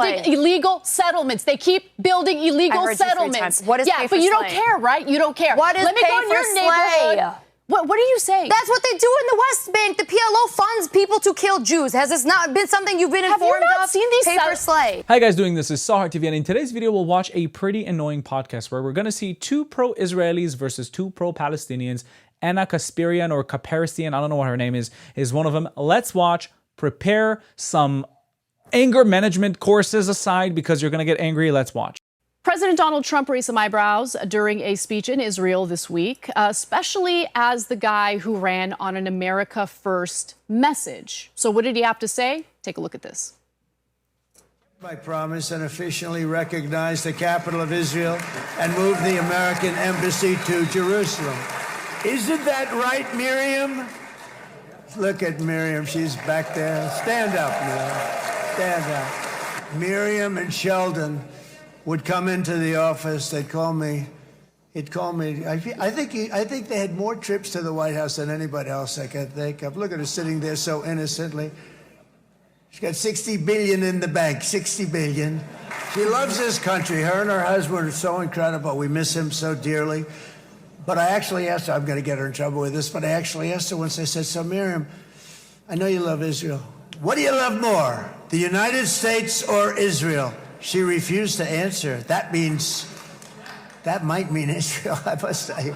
building illegal settlements. They keep building illegal settlements. What is pay for but you slay? don't care, right? You don't care. What is Let me pay go in for your slay? neighborhood. What are you saying? That's what they do in the West Bank. The PLO funds people to kill Jews. Has this not been something you've been informed Have you not of? seen these pay for slay. Hi guys, this is Sahar TV, and in today's video we'll watch a pretty annoying podcast where we're going to see two pro-Israelis versus two pro-Palestinians. Anna Kasparian, or Kasparian, I don't know what her name is one of them. Let's watch. Prepare some anger management courses aside because you're going to get angry. Let's watch. President Donald Trump raised some eyebrows during a speech in Israel this week, especially as the guy who ran on an America First message. So what did he have to say? Take a look at this. I promise and officially recognize the capital of Israel and move the American embassy to Jerusalem. Isn't that right, Miriam? Look at Miriam. She's back there. Stand up, Miriam. Stand up. Miriam and Sheldon would come into the office. They'd call me. He'd call me. I think they had more trips to the White House than anybody else I can think of. Look at her sitting there so innocently. She's got $60 billion in the bank. $60 billion. She loves this country. Her and her husband are so incredible. We miss him so dearly. But I actually asked her, I'm going to get her in trouble with this, but I actually asked her once, I said, so Miriam, I know you love Israel. What do you love more, the United States or Israel? She refused to answer. That might mean Israel, I must say.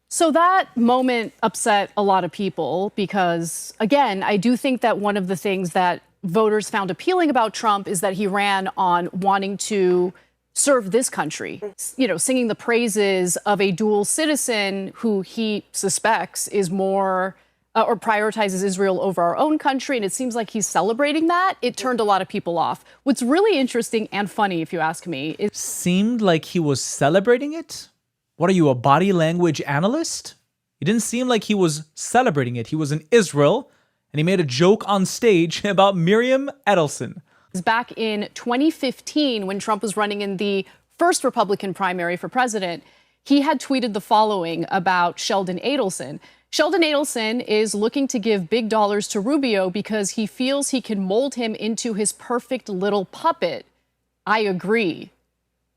So that moment upset a lot of people because, again, I do think that one of the things that voters found appealing about Trump is that he ran on wanting to serve this country, you know, singing the praises of a dual citizen who he suspects is more or prioritizes Israel over our own country. And it seems like he's celebrating that. It turned a lot of people off. What's really interesting and funny, if you ask me, is seemed like he was celebrating it. What are you, a body language analyst? It didn't seem like he was celebrating it. He was in Israel and he made a joke on stage about Miriam Edelson. Back in 2015, when Trump was running in the first Republican primary for president, he had tweeted the following about Sheldon Adelson. Sheldon Adelson is looking to give big dollars to Rubio because he feels he can mold him into his perfect little puppet. I agree.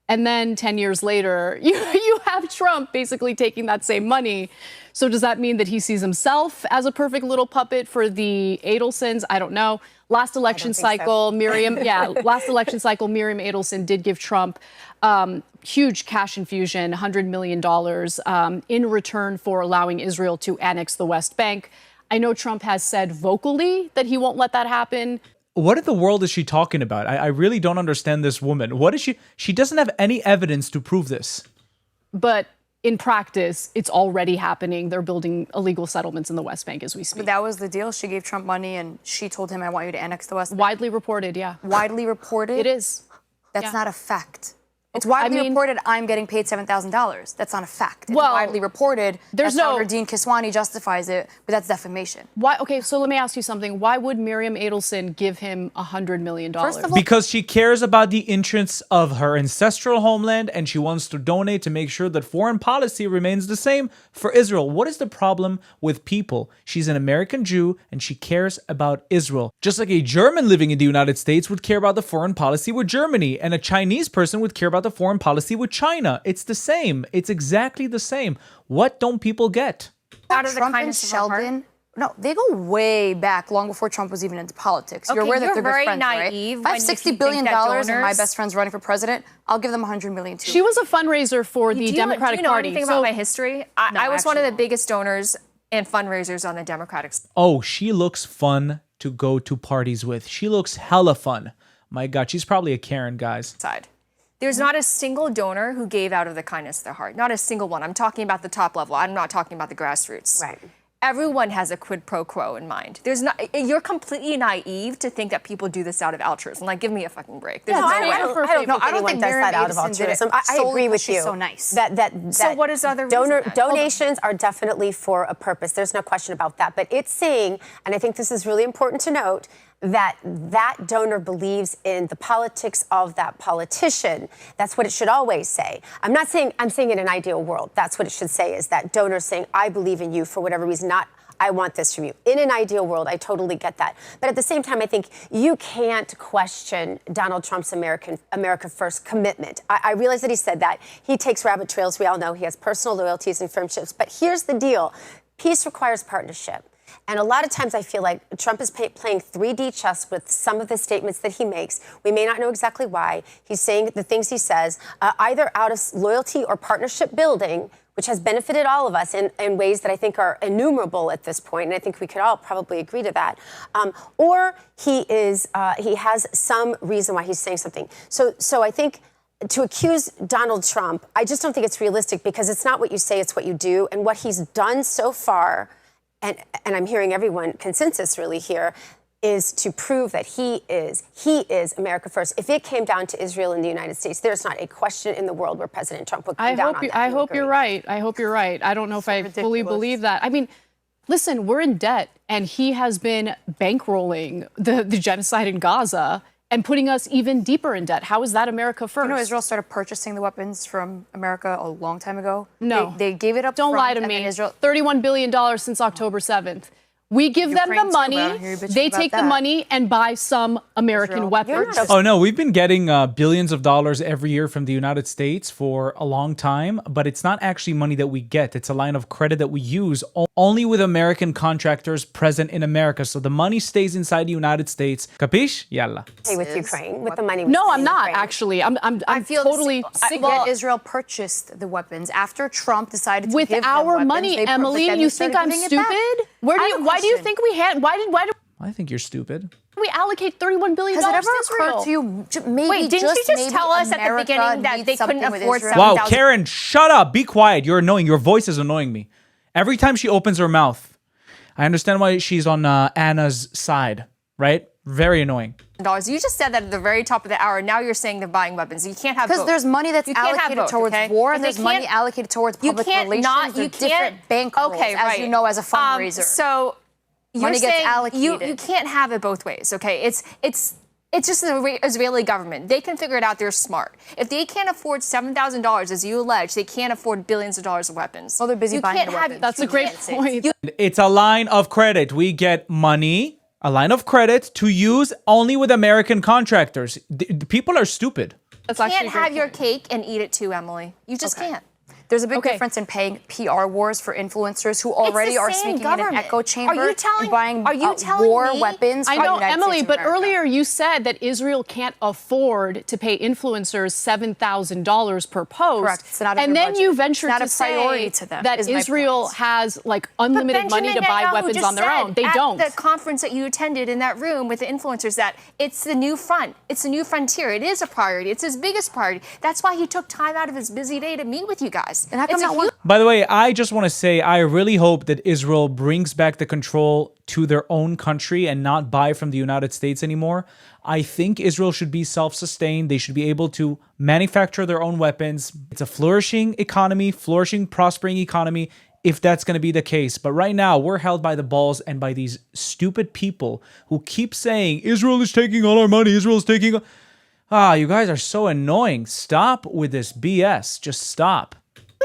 And then 10 years later, you have Trump basically taking that same money. So does that mean that he sees himself as a perfect little puppet for the Adelsons? I don't know. Last election cycle, Miriam Adelson did give Trump huge cash infusion, $100 million in return for allowing Israel to annex the West Bank. I know Trump has said vocally that he won't let that happen. What in the world is she talking about? I really don't understand this woman. What is she? She doesn't have any evidence to prove this. But in practice, it's already happening. They're building illegal settlements in the West Bank as we speak. But that was the deal. She gave Trump money and she told him, I want you to annex the West Bank. Widely reported, yeah. Widely reported? It is. That's not a fact. It's widely reported I'm getting paid $7,000. That's not a fact. It's widely reported. That's how Dean Kiswani justifies it, but that's defamation. Why? Okay, so let me ask you something. Why would Miriam Adelson give him $100 million? First of all, because she cares about the interests of her ancestral homeland and she wants to donate to make sure that foreign policy remains the same for Israel. What is the problem with people? She's an American Jew and she cares about Israel. Just like a German living in the United States would care about the foreign policy with Germany, and a Chinese person would care about the foreign policy with China. It's the same. It's exactly the same. What don't people get? Out of the kindness of Sheldon. No, they go way back, long before Trump was even into politics. You're aware that they're good friends, right? If I have $60 billion and my best friend's running for president, I'll give them $100 million too. She was a fundraiser for the Democratic Party. Do you know anything about my history? I was one of the biggest donors and fundraisers on the Democratic side. Oh, she looks fun to go to parties with. She looks hella fun. My God, she's probably a Karen, guys. There's not a single donor who gave out of the kindness of their heart. Not a single one. I'm talking about the top level. I'm not talking about the grassroots. Right. Everyone has a quid pro quo in mind. You're completely naive to think that people do this out of altruism. Like, give me a fucking break. I don't think does that out of altruism. I agree with you. She's so nice. So what is other reason? Donations are definitely for a purpose. There's no question about that. But it's saying, and I think this is really important to note, that donor believes in the politics of that politician. That's what it should always say. I'm saying in an ideal world, that's what it should say, is that donor saying, I believe in you for whatever reason, not I want this from you. In an ideal world, I totally get that. But at the same time, I think you can't question Donald Trump's America First commitment. I realize that he said that. He takes rabbit trails. We all know he has personal loyalties and friendships. But here's the deal. Peace requires partnership. And a lot of times I feel like Trump is playing 3D chess with some of the statements that he makes. We may not know exactly why. He's saying the things he says, either out of loyalty or partnership building, which has benefited all of us in ways that I think are innumerable at this point, and I think we could all probably agree to that. Or he has some reason why he's saying something. So I think to accuse Donald Trump, I just don't think it's realistic, because it's not what you say, it's what you do. And what he's done so far, and I'm hearing everyone consensus really here, is to prove that he is America First. If it came down to Israel and the United States, there's not a question in the world where President Trump would come down on that. I hope you're right. I hope you're right. I don't know if I fully believe that. I mean, listen, we're in debt, and he has been bankrolling the genocide in Gaza and putting us even deeper in debt. How is that America First? You know, Israel started purchasing the weapons from America a long time ago. No. They gave it up. Don't lie to me. Israel $31 billion since October 7th. We give them the money, they take the money and buy some American weapons. Oh, no, we've been getting billions of dollars every year from the United States for a long time, but it's not actually money that we get. It's a line of credit that we use only with American contractors present in America. So the money stays inside the United States. Capish? Yalla. With Ukraine, with the money. No, I'm not, actually. I feel totally sick. Well, Israel purchased the weapons after Trump decided to with give our them money, weapons. Emily. You think I'm stupid? Why do you think we had? Why do I think you're stupid. we allocate $31 billion to Israel? Has it ever occurred to you? Maybe Wait, didn't you just tell us at the beginning that they couldn't afford $7,000? Wow, Karen, shut up. Be quiet. You're annoying. Your voice is annoying me. Every time she opens her mouth, I understand why she's on Anna's side, right? Very annoying. You just said that at the very top of the hour. Now you're saying they're buying weapons. You can't have both. Because there's money that's allocated towards war, and there's money allocated towards public relations. You can't bank rolls, as you know, as a fundraiser. So money gets allocated. You can't have it both ways. Okay, it's just the Israeli government. They can figure it out. They're smart. If they can't afford $7,000, as you allege, they can't afford billions of dollars of weapons. Well, they're busy buying the weapons. That's a great point. It's a line of credit. We get money, a line of credit to use only with American contractors. The people are stupid. You can't have your cake and eat it too, Emily. You just can't. There's a big difference in paying PR wars for influencers who already are speaking in an echo chamber and buying war weapons. I know, Emily, but earlier you said that Israel can't afford to pay influencers $7,000 per post. Correct. It's not and then you ventured to say that Israel has like unlimited money to buy weapons on their own. They don't. At the conference that you attended in that room with the influencers, that it's the new front. It's the new frontier. It is a priority. It's his biggest priority. That's why he took time out of his busy day to meet with you guys. And how come not By the way, I just want to say I really hope that Israel brings back the control to their own country and not buy from the United States anymore. I think Israel should be self-sustained. They should be able to manufacture their own weapons. It's a flourishing economy, prospering economy, if that's going to be the case. But right now, we're held by the balls and by these stupid people who keep saying, Israel is taking all our money, Israel is taking... you guys are so annoying. Stop with this BS. Just stop.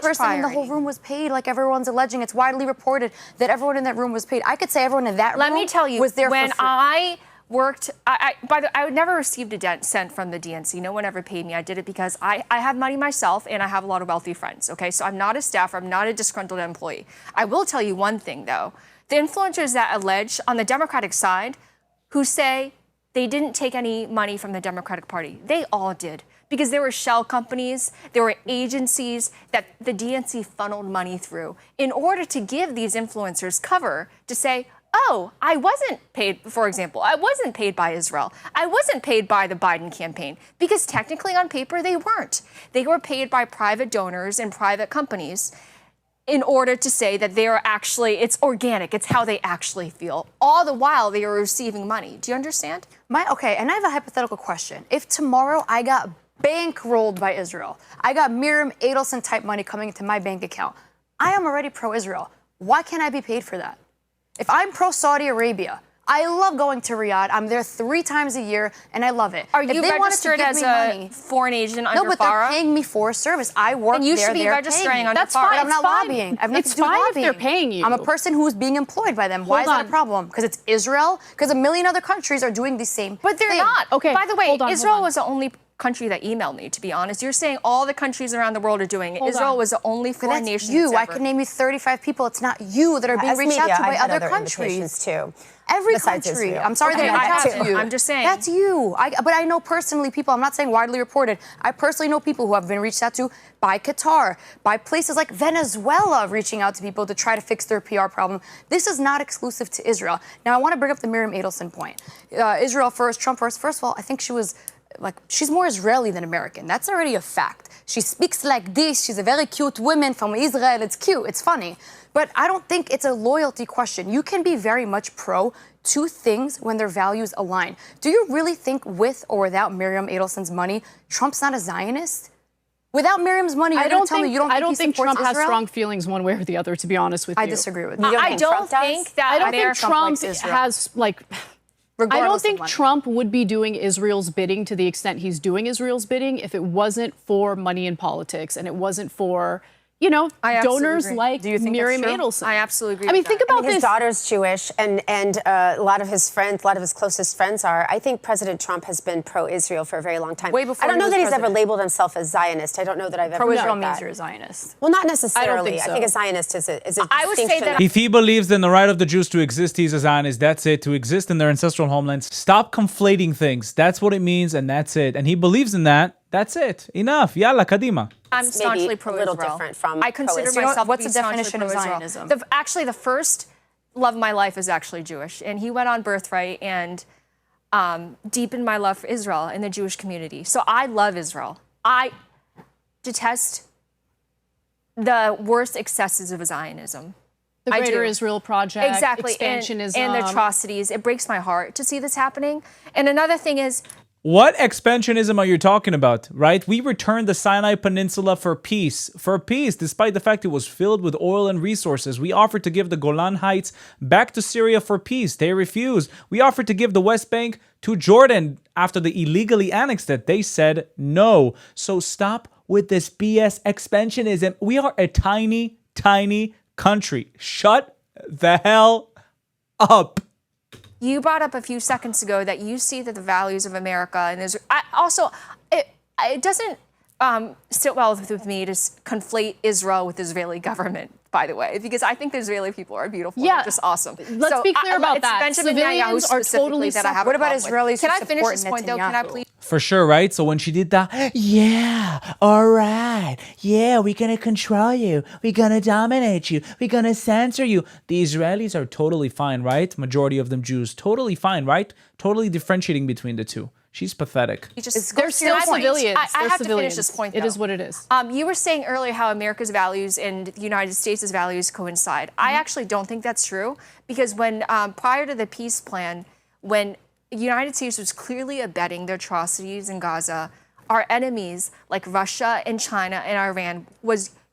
Person in the whole room was paid, like everyone's alleging. It's widely reported that everyone in that room was paid. I could say everyone in that room Let me tell you, was there when for free. I worked, I would never received a cent from the DNC. No one ever paid me. I did it because I have money myself and I have a lot of wealthy friends, okay? So I'm not a staffer. I'm not a disgruntled employee. I will tell you one thing, though. The influencers that allege on the Democratic side who say they didn't take any money from the Democratic Party, they all did. Because there were shell companies, there were agencies that the DNC funneled money through in order to give these influencers cover to say, oh, I wasn't paid, for example, I wasn't paid by Israel. I wasn't paid by the Biden campaign. Because technically on paper, they weren't. They were paid by private donors and private companies in order to say that they are actually, it's organic, it's how they actually feel. All the while they are receiving money. Do you understand? Okay, and I have a hypothetical question. If tomorrow I got bankrolled by Israel, I got Miriam Adelson type money coming into my bank account, I am already pro-Israel. Why can't I be paid for that? If I'm pro-Saudi Arabia, I love going to Riyadh. I'm there 3 times a year, and I love it. Are you registered as a foreign agent under FARA? No, but they're paying me for a service. I work there. And you should be registering under FARA. But I'm not lobbying. I have nothing to do with lobbying. If they're paying you. I'm a person who's being employed by them. Why is that a problem? Because it's Israel? Because a million other countries are doing the same But they're thing. not. Okay. By the way, Israel was the only country that emailed me, to be honest. You're saying all the countries around the world are doing it. Israel was the only foreign nation that's I can name you 35 people. It's not you that are being reached out to by other countries. Too. Every Besides country. Israel. I'm sorry they reached out to you. I'm just saying. That's you. But I know personally people, I'm not saying widely reported, I personally know people who have been reached out to by Qatar, by places like Venezuela reaching out to people to try to fix their PR problem. This is not exclusive to Israel. Now, I want to bring up the Miriam Adelson point. Israel first, Trump first. First of all, I think she's more Israeli than American. That's already a fact. She speaks like this. She's a very cute woman from Israel. It's cute. It's funny. But I don't think it's a loyalty question. You can be very much pro two things when their values align. Do you really think with or without Miriam Adelson's money, Trump's not a Zionist? Without Miriam's money, you're going to tell me you don't think I don't think Trump Israel? has strong feelings one way or the other, to be honest with you. I disagree with you. I don't think that I don't think Trump has, I don't think Trump would be doing Israel's bidding to the extent he's doing Israel's bidding if it wasn't for money in politics and it wasn't for, donors like Miriam Adelson. I absolutely agree. I mean, think about this. His daughter's Jewish, and a lot of his friends, a lot of his closest friends are. I think President Trump has been pro-Israel for a very long time. Way before I don't know that he's president. ever labeled himself as Zionist. I don't know that I've ever Pro-Israel heard means that. you're a Zionist. Well, not necessarily. I don't think so. I think a Zionist is a I would say that if he believes in the right of the Jews to exist, he's a Zionist. That's it. To exist in their ancestral homelands. Stop conflating things. That's what it means, and that's it. And he believes in that. That's it. Enough. Yalla, kadima. I'm staunchly pro-Israel. A little different from I consider myself what's to be the definition of pro-Israel. Zionism? Actually, the first love of my life is actually Jewish, and he went on Birthright and deepened my love for Israel and the Jewish community. So I love Israel. I detest the worst excesses of Zionism. The Greater Israel Project, exactly, expansionism. and the atrocities. It breaks my heart to see this happening. And another thing is, what expansionism are you talking about, right? We returned the Sinai Peninsula for peace, despite the fact it was filled with oil and resources. We offered to give the Golan Heights back to Syria for peace. They refused. We offered to give the West Bank to Jordan after they illegally annexed it. They said no. So stop with this BS expansionism. We are a tiny, tiny country. Shut the hell up. You brought up a few seconds ago that you see that the values of America and Israel. It doesn't sit well with me to conflate Israel with the Israeli government, by the way, because I think the Israeli people are beautiful. Yeah, and just awesome. Let's be clear about that. Benjamin Civilians Netanyahu are totally that I have What a about problem with. Israelis Can who I finish support this point, though? Can I please? For sure, right? So when she did that, yeah, all right, yeah, we're going to control you. We're going to dominate you. We're going to censor you. The Israelis are totally fine, right? Majority of them Jews. Totally fine, right? Totally differentiating between the two. She's pathetic. They're still civilians. I have to finish this point, though. It is what it is. You were saying earlier how America's values and the United States' values coincide. I actually don't think that's true, because when prior to the peace plan, when the United States was clearly abetting the atrocities in Gaza, our enemies like Russia and China and Iran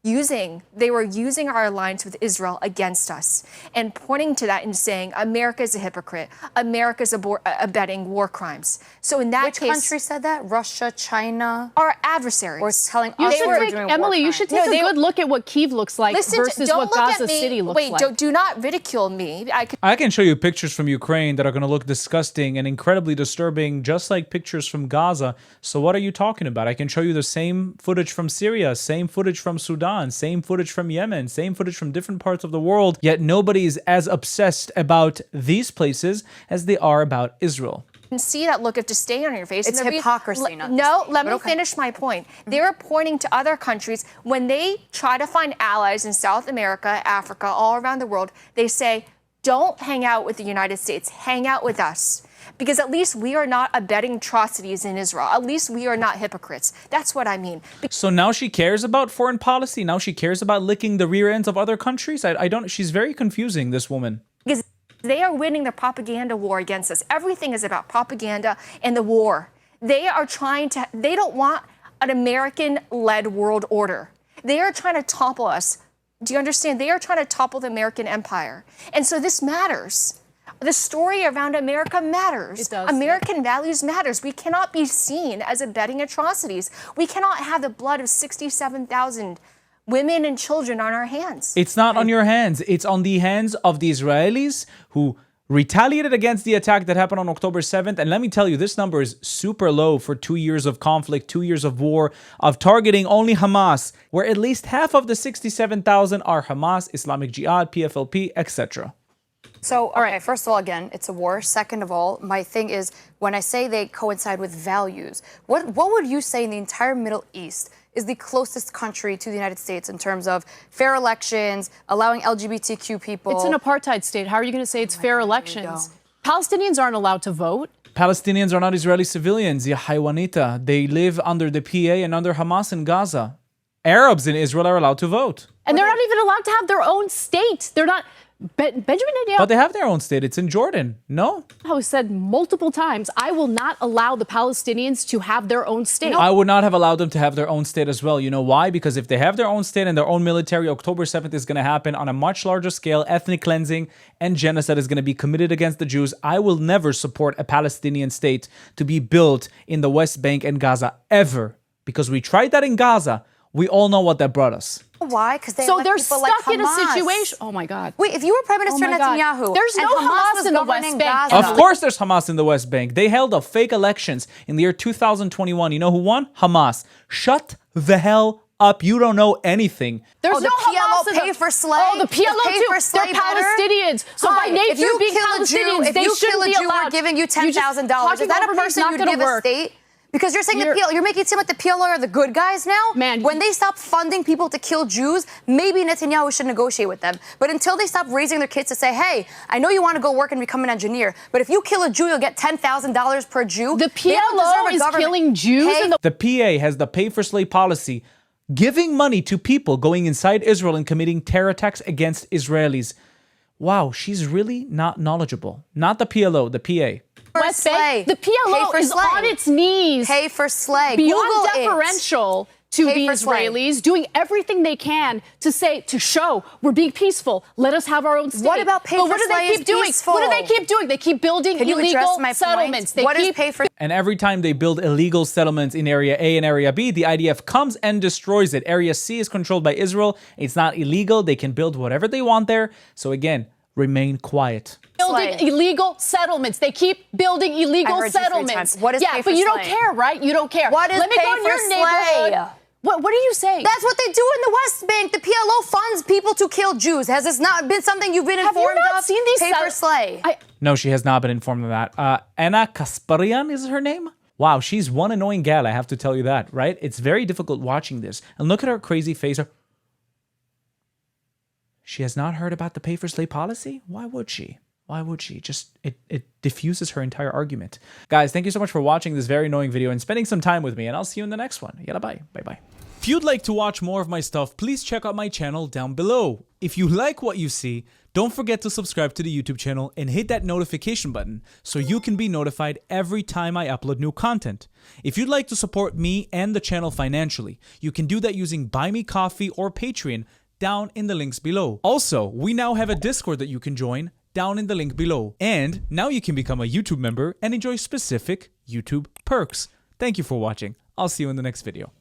they were using our alliance with Israel against us and pointing to that and saying America is a hypocrite. America is abetting war crimes. So in that case, which country said that? Russia, China, our adversaries. Or telling us they were doing Emily, you should take a good look at what Kyiv looks like versus what Gaza City looks like. Do not ridicule me. I can show you pictures from Ukraine that are going to look disgusting and incredibly disturbing, just like pictures from Gaza. So what are you talking about? I can show you the same footage from Syria, same footage from Sudan, same footage from Yemen, same footage from different parts of the world, yet nobody is as obsessed about these places as they are about Israel. You can see that look of disdain on your face. It's hypocrisy, not No, disdain. let me finish my point. They're pointing to other countries. When they try to find allies in South America, Africa, all around the world, they say, don't hang out with the United States, hang out with us. Because at least we are not abetting atrocities in Israel. At least we are not hypocrites. That's what I mean. So now she cares about foreign policy? Now she cares about licking the rear ends of other countries? She's very confusing, this woman. Because they are winning the propaganda war against us. Everything is about propaganda and the war. They don't want an American-led world order. They are trying to topple us. Do you understand? They are trying to topple the American empire. And so this matters. The story around America matters. It does. American values matters. We cannot be seen as abetting atrocities. We cannot have the blood of 67,000 women and children on our hands. It's not on your hands. It's on the hands of the Israelis who retaliated against the attack that happened on October 7th. And let me tell you, this number is super low for 2 years of conflict, 2 years of war, of targeting only Hamas, where at least half of the 67,000 are Hamas, Islamic Jihad, PFLP, etc. So, all right, first of all, again, it's a war. Second of all, my thing is, when I say they coincide with values, what would you say in the entire Middle East is the closest country to the United States in terms of fair elections, allowing LGBTQ people? It's an apartheid state. How are you going to say it's fair elections? Palestinians aren't allowed to vote. Palestinians are not Israeli civilians, ya haywanita. They live under the PA and under Hamas in Gaza. Arabs in Israel are allowed to vote. And they're not even allowed to have their own state. They're not. Benjamin Netanyahu But they have their own state. It's in Jordan. No? said multiple times, I will not allow the Palestinians to have their own state. I would not have allowed them to have their own state as well. You know why? Because if they have their own state and their own military, October 7th is going to happen on a much larger scale. Ethnic cleansing and genocide is going to be committed against the Jews. I will never support a Palestinian state to be built in the West Bank and Gaza ever. Because we tried that in Gaza. We all know what that brought us. Why? Because they So let they're people stuck like in a Hamas. situation. Oh my God. Wait, if you were Prime Minister my God. Netanyahu, There's and no Hamas Hamas was in the governing West Bank. Gaza, Of course there's Hamas in the West Bank. They held up fake elections in the year 2021. You know who won? Hamas. Shut the hell up. You don't know anything. There's Oh, the no Hamas PLO in pay for slay? Oh, the PLO The pay too. for slay They're better? Palestinians. So by Hi, nature if you being kill a Jew, Palestinians, if they you shouldn't kill a be Jew, allowed. we're giving you just- $10,000. Is talking that over a me is person not you'd gonna give work. a state? Because you're saying the PLO, you're making it seem like the PLO are the good guys now. Man, when they stop funding people to kill Jews, maybe Netanyahu should negotiate with them. But until they stop raising their kids to say, hey, I know you want to go work and become an engineer, but if you kill a Jew, you'll get $10,000 per Jew. The They don't deserve PLO a is government. killing Jews Hey, and the The PA has the pay for slay policy, giving money to people going inside Israel and committing terror attacks against Israelis. Wow, she's really not knowledgeable. Not the PLO, the PA. West slay. Bank. The Pay PLO for is slay. on its knees. Pay for slay. Beyond Google it. deferential to Pay the for slay. Israelis, doing everything they can to show we're being peaceful. Let us have our own state. What about pay But for what do slay they keep is doing? peaceful? What do they keep doing? They keep building Can you address illegal my settlements. point? They What is keep pay for? And every time they build illegal settlements in Area A and Area B, the IDF comes and destroys it. Area C is controlled by Israel. It's not illegal. They can build whatever they want there. So again, remain quiet. building Slay. illegal settlements. They keep building I illegal heard you 3 settlements. times. What is yeah, pay but for you don't slay? care, right? You don't care. What is Let me pay go in for your slay? neighborhood. What are you saying? That's what they do in the West Bank. The PLO funds people to kill Jews. Has this not been something you've been Have you informed not of? seen these Pay for slay. No, she has not been informed of that. Anna Kasparian is her name? Wow, she's one annoying gal, I have to tell you that, right? It's very difficult watching this. And look at her crazy face. She has not heard about the pay for slay policy? Why would she? Why would she? Just, it diffuses her entire argument. Guys, thank you so much for watching this very annoying video and spending some time with me, and I'll see you in the next one. Yalla, bye. Bye-bye. If you'd like to watch more of my stuff, please check out my channel down below. If you like what you see, don't forget to subscribe to the YouTube channel and hit that notification button so you can be notified every time I upload new content. If you'd like to support me and the channel financially, you can do that using Buy Me Coffee or Patreon down in the links below. Also, we now have a Discord that you can join down in the link below. And now you can become a YouTube member and enjoy specific YouTube perks. Thank you for watching. I'll see you in the next video.